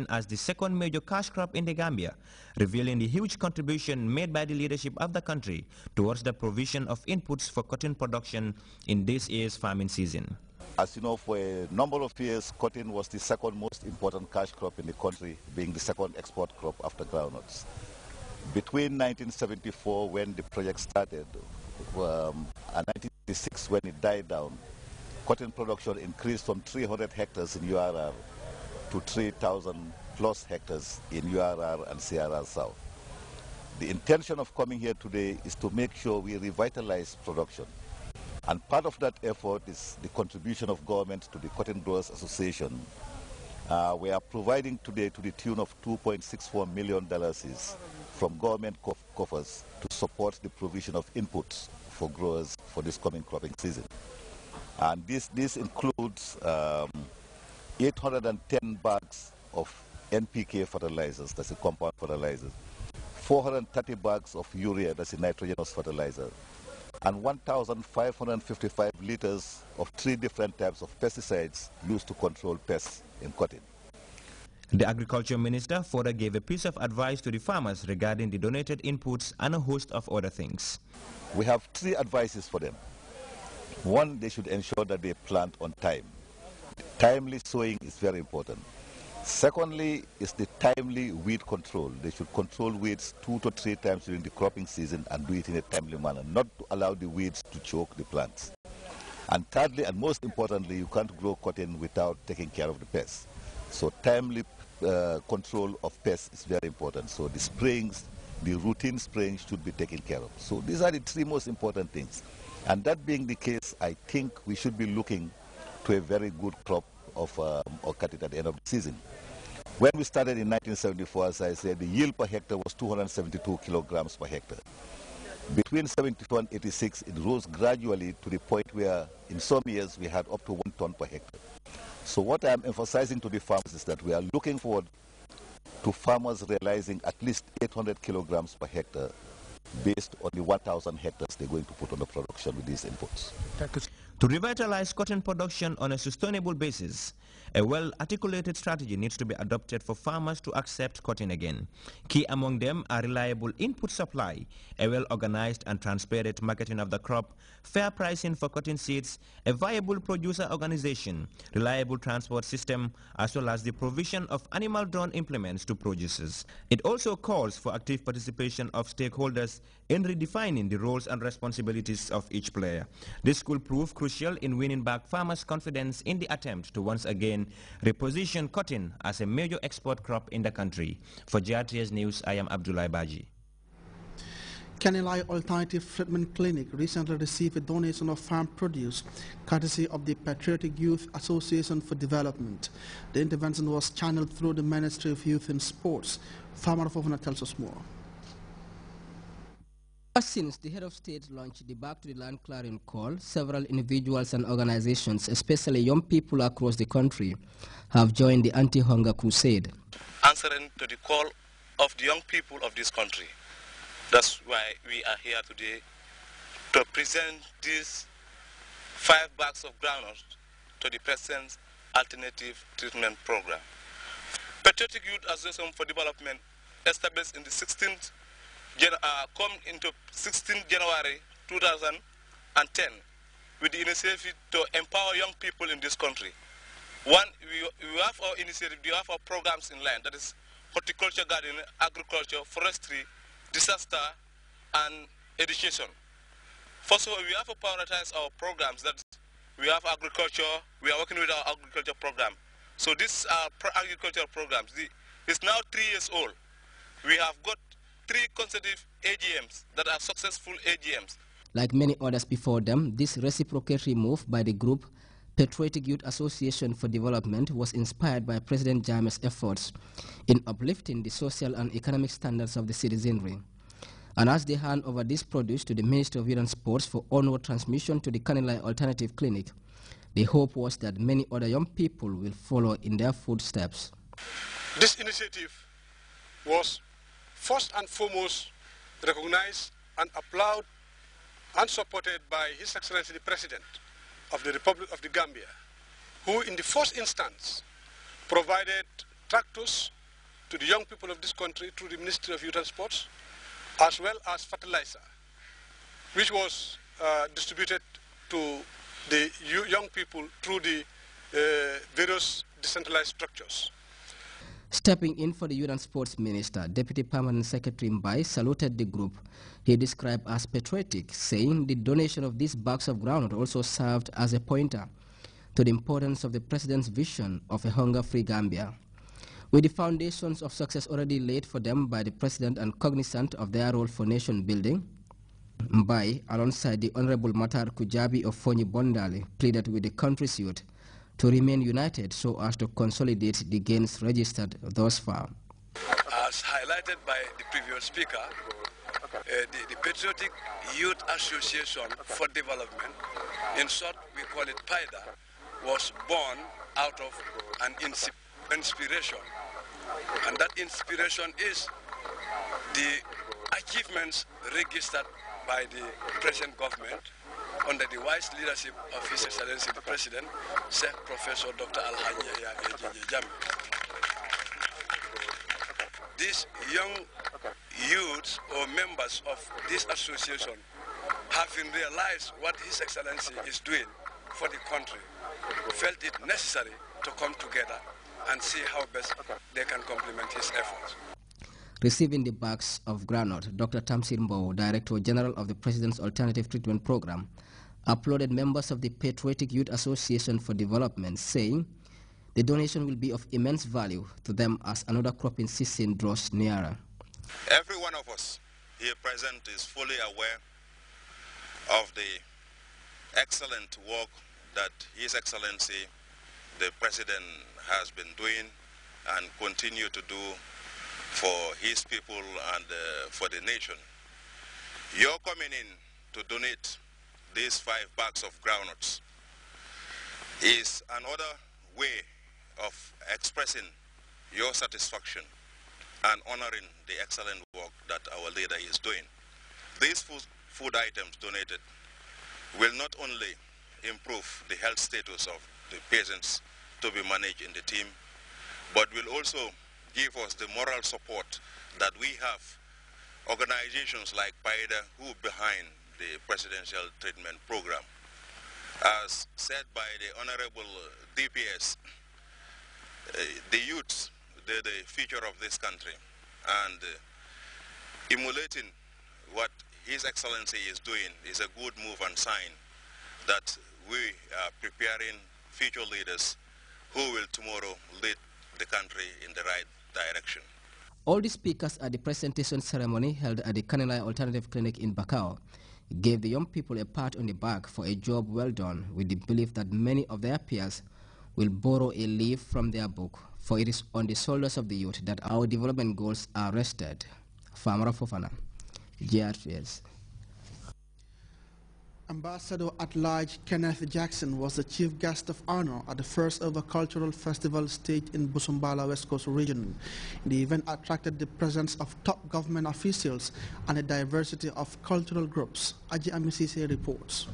as the second major cash crop in the Gambia, revealing the huge contribution made by the leadership of the country towards the provision of inputs for cotton production in this year's farming season. As you know, for a number of years, cotton was the second most important cash crop in the country, being the second export crop after groundnuts. Between 1974, when the project started, and 1986, when it died down, cotton production increased from 300 hectares in URR to 3,000 plus hectares in URR and CRR South. The intention of coming here today is to make sure we revitalize production. And part of that effort is the contribution of government to the Cotton Growers Association. We are providing today to the tune of $2.64 million from government coffers to support the provision of inputs for growers for this coming cropping season. And this includes 810 bags of NPK fertilizers, that's a compound fertilizer, 430 bags of urea, that's a nitrogenous fertilizer, and 1,555 liters of 3 different types of pesticides used to control pests in cotton. The Agriculture Minister further gave a piece of advice to the farmers regarding the donated inputs and a host of other things. We have 3 advices for them. One, they should ensure that they plant on time. Timely sowing is very important. Secondly, is the timely weed control. They should control weeds 2 to 3 times during the cropping season and do it in a timely manner, not to allow the weeds to choke the plants. And thirdly, and most importantly, you can't grow cotton without taking care of the pests. So timely control of pests is very important. So the sprayings, the routine spraying should be taken care of. So these are the 3 most important things. And that being the case, I think we should be looking to a very good crop of cotton at the end of the season. When we started in 1974, as I said, the yield per hectare was 272 kilograms per hectare. Between 74 and 86, it rose gradually to the point where in some years we had up to 1 ton per hectare. So what I'm emphasizing to the farmers is that we are looking forward to farmers realizing at least 800 kilograms per hectare based on the 1,000 hectares they're going to put on the production with these inputs. To revitalize cotton production on a sustainable basis, a well-articulated strategy needs to be adopted for farmers to accept cotton again. Key among them are reliable input supply, a well-organized and transparent marketing of the crop, fair pricing for cotton seeds, a viable producer organization, reliable transport system, as well as the provision of animal-drawn implements to producers. It also calls for active participation of stakeholders in redefining the roles and responsibilities of each player. This could prove crucial in winning back farmers' confidence in the attempt to once again reposition cotton as a major export crop in the country. For GRTS News, I am Abdullah Baji. Kanilai Alternative Treatment Clinic recently received a donation of farm produce courtesy of the Patriotic Youth Association for Development. The intervention was channeled through the Ministry of Youth and Sports. Farmer Fofana tells us more. Since the head of state launched the Back to the Land clarion call, several individuals and organizations, especially young people across the country, have joined the anti-hunger crusade. Answering to the call of the young people of this country. That's why we are here today to present these 5 bags of groundnut to the President's Alternative Treatment Program. Patriotic Youth Association for Development, established in the 16th come into 16th January 2010 with the initiative to empower young people in this country. One, we have our initiative, we have our programs in line, that is horticulture, gardening, agriculture, forestry, disaster, and education. First of all, we have to prioritize our programs. That we have agriculture, we are working with our agriculture program. So this agricultural programs, it's now 3 years old. We have got 3 consecutive AGMs that are successful AGMs. Like many others before them, this reciprocatory move by the group Patriotic Youth Association for Development was inspired by President Jammeh's efforts in uplifting the social and economic standards of the citizenry. And as they hand over this produce to the Ministry of Youth and Sports for onward transmission to the Kanilai Alternative Clinic, the hope was that many other young people will follow in their footsteps. This initiative was first and foremost recognized and applauded and supported by His Excellency the President of the Republic of the Gambia, who in the first instance provided tractors to the young people of this country through the Ministry of Youth and Sports, as well as fertilizer, which was distributed to the young people through the various decentralized structures. Stepping in for the Youth and Sports Minister, Deputy Permanent Secretary Mbai saluted the group he described as patriotic, saying the donation of these bags of groundnut also served as a pointer to the importance of the President's vision of a hunger-free Gambia. With the foundations of success already laid for them by the President and cognizant of their role for nation building, Mbai, alongside the Honorable Matar Kujabi of Fonyi Bondali, pleaded with the country's youth to remain united so as to consolidate the gains registered thus far. As highlighted by the previous speaker, the Patriotic Youth Association for Development, in short we call it PIDA, was born out of an inspiration. And that inspiration is the achievements registered by the present government under the wise leadership of His Excellency the President, Sir Professor Dr. Alhaji Jami. These young youths or members of this association, having realized what His Excellency is doing for the country, felt it necessary to come together and see how best they can complement his efforts. Receiving the bags of groundnut, Dr. Tamsir Mbow, Director General of the President's Alternative Treatment Program, applauded members of the Patriotic Youth Association for Development, saying the donation will be of immense value to them as another cropping season draws nearer. Every one of us here present is fully aware of the excellent work that His Excellency the President has been doing and continue to do for his people and for the nation. Your coming in to donate these 5 bags of groundnuts is another way of expressing your satisfaction and honoring the excellent work that our leader is doing. These food items donated will not only improve the health status of the patients to be managed in the team, but will also give us the moral support that we have organizations like PIDA who behind the Presidential Treatment Program. As said by the Honorable DPS, the youths, they're the future of this country, and emulating what His Excellency is doing is a good move and sign that we are preparing future leaders who will tomorrow lead the country in the right direction. All the speakers at the presentation ceremony held at the Kanilai Alternative Clinic in Bakau gave the young people a pat on the back for a job well done, with the belief that many of their peers will borrow a leaf from their book, for it is on the shoulders of the youth that our development goals are rested. Famara Fofana, GRTS. Ambassador at Large Kenneth Jackson was the chief guest of honor at the first ever cultural festival staged in Busumbala, West Coast region. The event attracted the presence of top government officials and a diversity of cultural groups. Aji Amisise reports.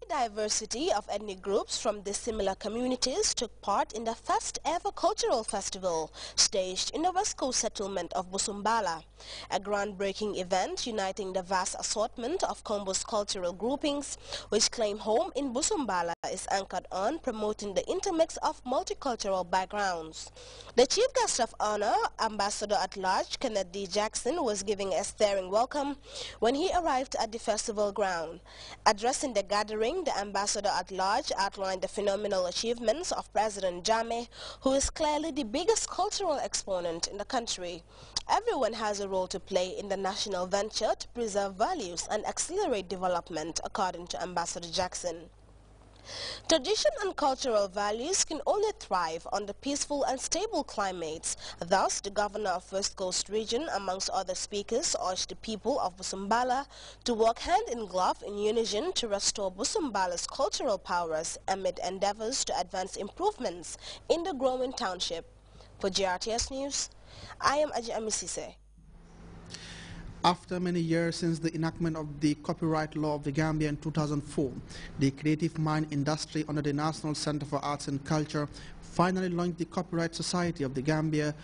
Diversity of ethnic groups from dissimilar communities took part in the first ever cultural festival staged in the West Coast settlement of Busumbala, a groundbreaking event uniting the vast assortment of Kombo's cultural groupings which claim home in Busumbala is anchored on promoting the intermix of multicultural backgrounds. The chief guest of honor, Ambassador at Large Kenneth D. Jackson, was giving a stirring welcome when he arrived at the festival ground. Addressing the gathering, the Ambassador at Large outlined the phenomenal achievements of President Jammeh, who is clearly the biggest cultural exponent in the country. Everyone has a role to play in the national venture to preserve values and accelerate development, according to Ambassador Jackson. Tradition and cultural values can only thrive under peaceful and stable climates. Thus, the governor of West Coast region, amongst other speakers, urged the people of Busumbala to work hand in glove in unison to restore Busumbala's cultural powers amid endeavors to advance improvements in the growing township. For GRTS News, I am Aji Amisise. After many years since the enactment of the copyright law of the Gambia in 2004, the creative mind industry under the National Center for Arts and Culture finally launched the Copyright Society of the Gambia,